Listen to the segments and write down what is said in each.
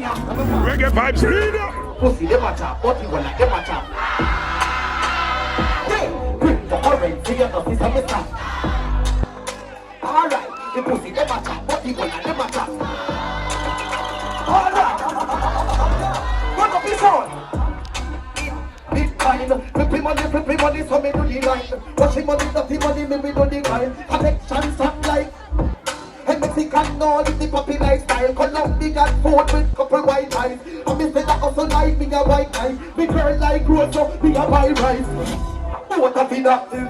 Reggae vibes leader. Pussy them a chop, but you wanna them a chop. Hey, quick for orange, see your office and me stop. Alright, the pussy them a chop, but you wanna them a chop. Alright, run up his own. Big time, flippy money, so me do the line. Washing money, dirty money, me do the line. Connection, stop like. And Mexican know the puppy lifestyle. Colombian food with couple white eyes. And me say that also like me a white guy. Me girl like rose so me a buy rice. What a feed up this,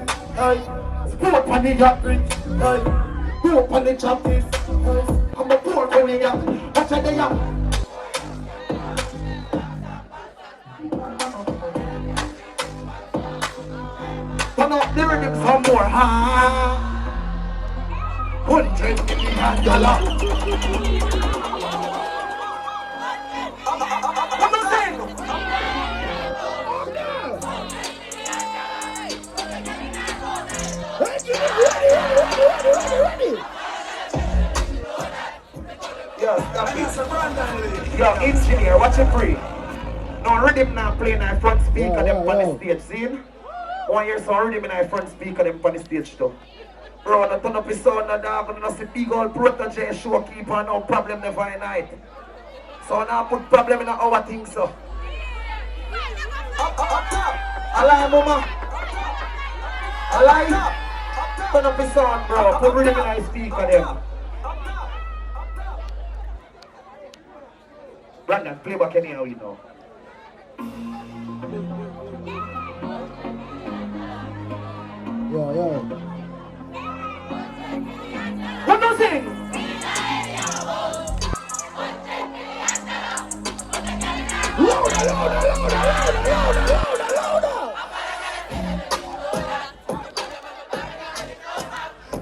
sport on the yacht rich, poor on the chop this, I'm a poor on the yacht, watch a day up. Turn up the rhythm some more, ha. $100 million. What am I saying? Ready. Yo, stop it. Yo, engineer, watch it free. No rhythm now playing in front speaker them on the stage, see? 1 year so rhythm in front speaker them on the stage too. Bro, I turn up his sound and dog, and I see big old protege showkeeper, no problem never in night. So now put problem in our thing, so. Up top. Alive, mama. Alive. Turn up his sound, bro. Put rhythm in his speaker them. Brandon, play back anyhow, you know. Yeah. What do you sing? Louder.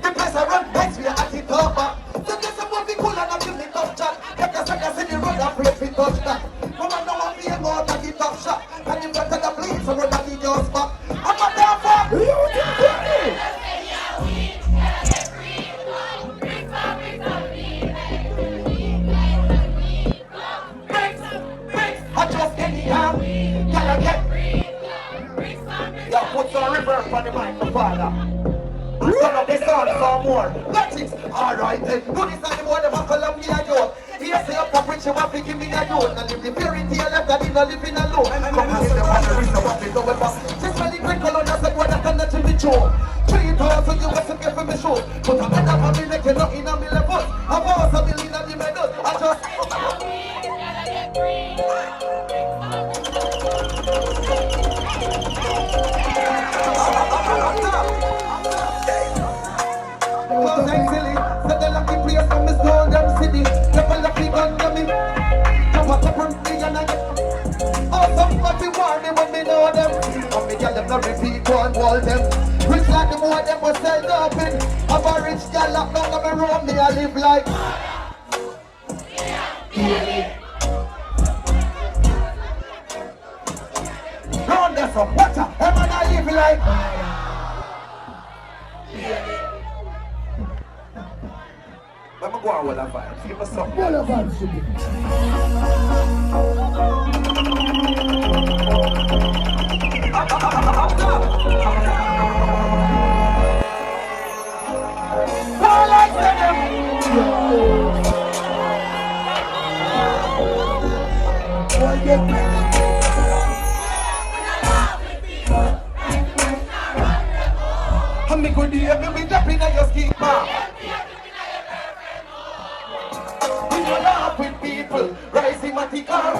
The place I run next, we are at it over. The place I want to cool and I give me tough chat. Get us in the road and play with touch that. Mama know I'm being more than the tough shot. And you got to the place, so run and in your spot. I'm not there for you. Put some reverb on the mic, my father. And turn up the sound some more. That's it. Alright then. Do this and the boy, them a call me a joke. Here say up a preach, you want to give me a joke. And if the fairy tale left, I did not live in a low. Come and see the one that reach the one with no weapon. Just when the great color, that's like what I can let you be true. 3,000 you must get for me show. Put a better for me, like you're not in a million bucks. I was a million of the medals. I just... Cause I'm silly, so the lucky place from Miss Golden City. Never lucky gun to me. Come up from me and I get oh, somebody warn me when me know them. And me get them to repeat one wall them. Rich like the boy them was sell dumping. I'm a rich girl locked down on me room. Me I live like round there some water. And man I live like I'm going to go on with that vibes. Give us some What a vibe should be. I'm going to be jumping on your ski bar. Laugh with people, rising at the car.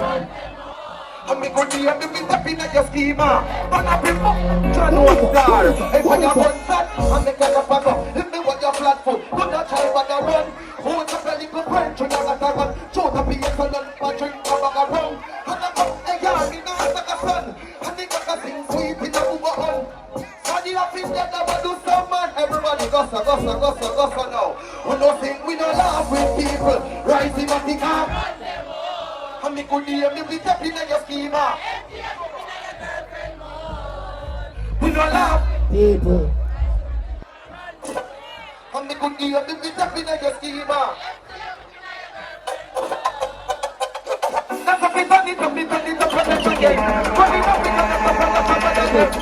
I'm going to be tapping at your schema. But I'm going to star. If I have one shot, I'm the kind of fucker. If me want your flat foot, do not try but I run. Hold up a little French, you know that I run. Show the people, and drink a bag of rum. And I come, they yard me now like a son. And they got a thing sweet in a Uber home. So the office, they never do some man. Everybody gossa now. We don't think we don't laugh with people. Rising at the car. And me could hear me be tapping in your schema. We don't laugh. People. And me could hear me be tapping in your schema. up, turn it up, turn it up, turn it again. Turn it up, turn it up.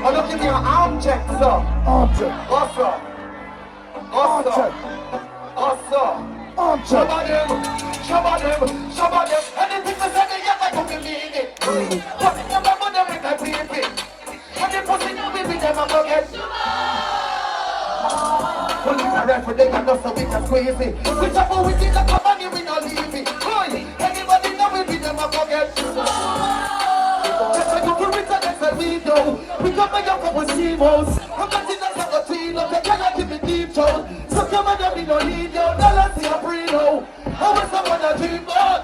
I'm looking at your arm check, sir. Arm check. Also. Arm check. Arm check. Shabba them. Anything to say, they have to mean it. What in your mama, they make a beep it. And the pussy, you will be them and forget. Police arrest for they got us so we can squeeze it. Whichever we did the company, we not leave it. Anybody know we be them and forget. Just like you can reach and say we do. We come and young couple steamhouse. I'm not in the Sagatino, they cannot give me deep tone. So come and we no need you, now let's see a pre-no. How was someone a dream about?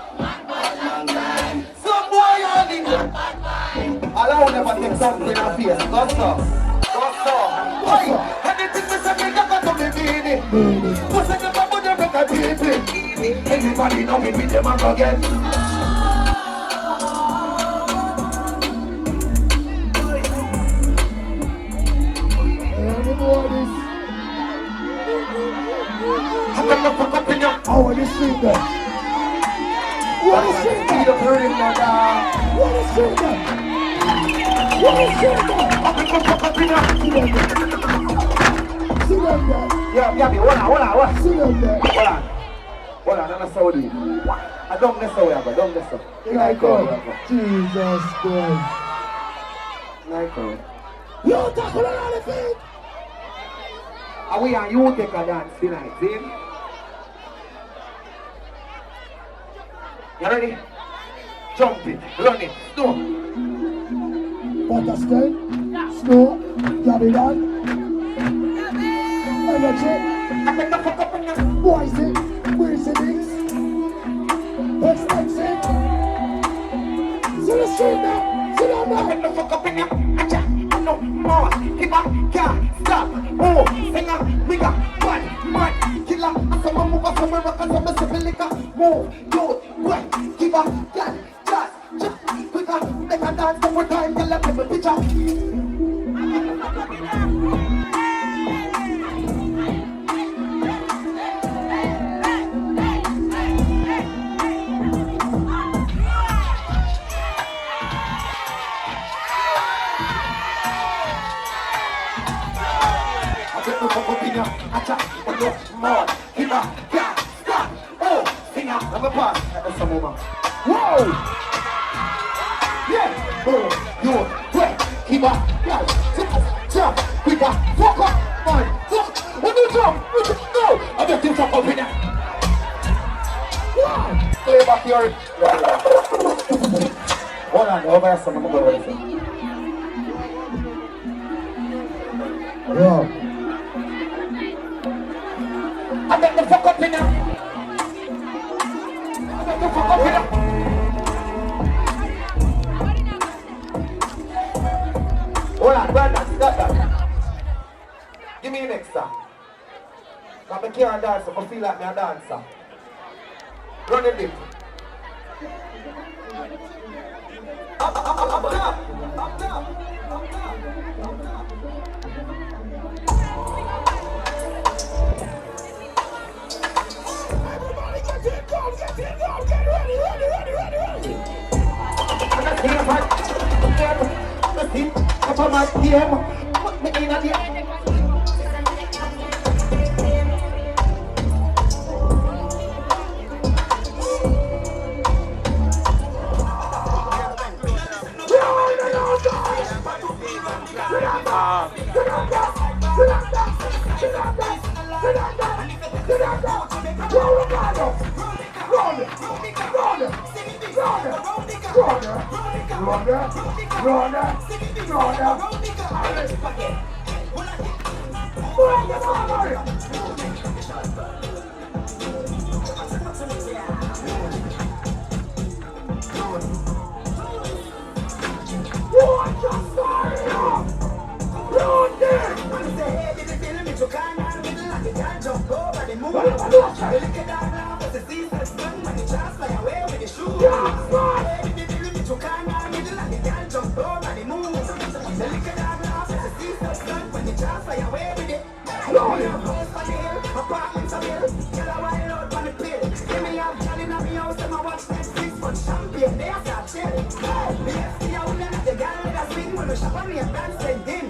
Some boy on it. Allow never take something in our face. Go so. Why? Anything we say, we got to be meaning. What's the number when they make a deep? Anybody know me with them and go get? Oh, this singer. What is singer? What is singer? What is singer? Yeah, hold on. Singer. Hold on, I'm Saudi. I don't necessarily have, don't necessarily. Like Jesus Christ. Like You tackle on the feet. Are we on UTECH a dance tonight, see? You ready? Jump it, run it, snow. Butterscotch, snow, Babylon, energy, Boise, Mercedes, expensive. See the street now, sit down now. Get the fuck up in here, no more, keep up, can't stop. Oh, singer, nigga, bad, mad, killer. Someone move up, somewhere rock, and some civilica. Move, do it, wet, give up, get, just, quicker, make a dance one more time, get left in the picture. Whoa! Yeah! Oh, you wait, keep up, guys, jump, quicker, fuck up, man, fuck, when you jump, no, I just did jump up in there. Wow! Play back your, hold on, over there, some of them. Yeah. I got the fuck up in there. Fuck up here. Hold on, Brandon, stop that. Give me an extra. I can't dance, I feel like I'm a dancer. Run it deep. Up top. Everybody get it down, get ready. Up on my PM, put me in at the end. We separate and send him.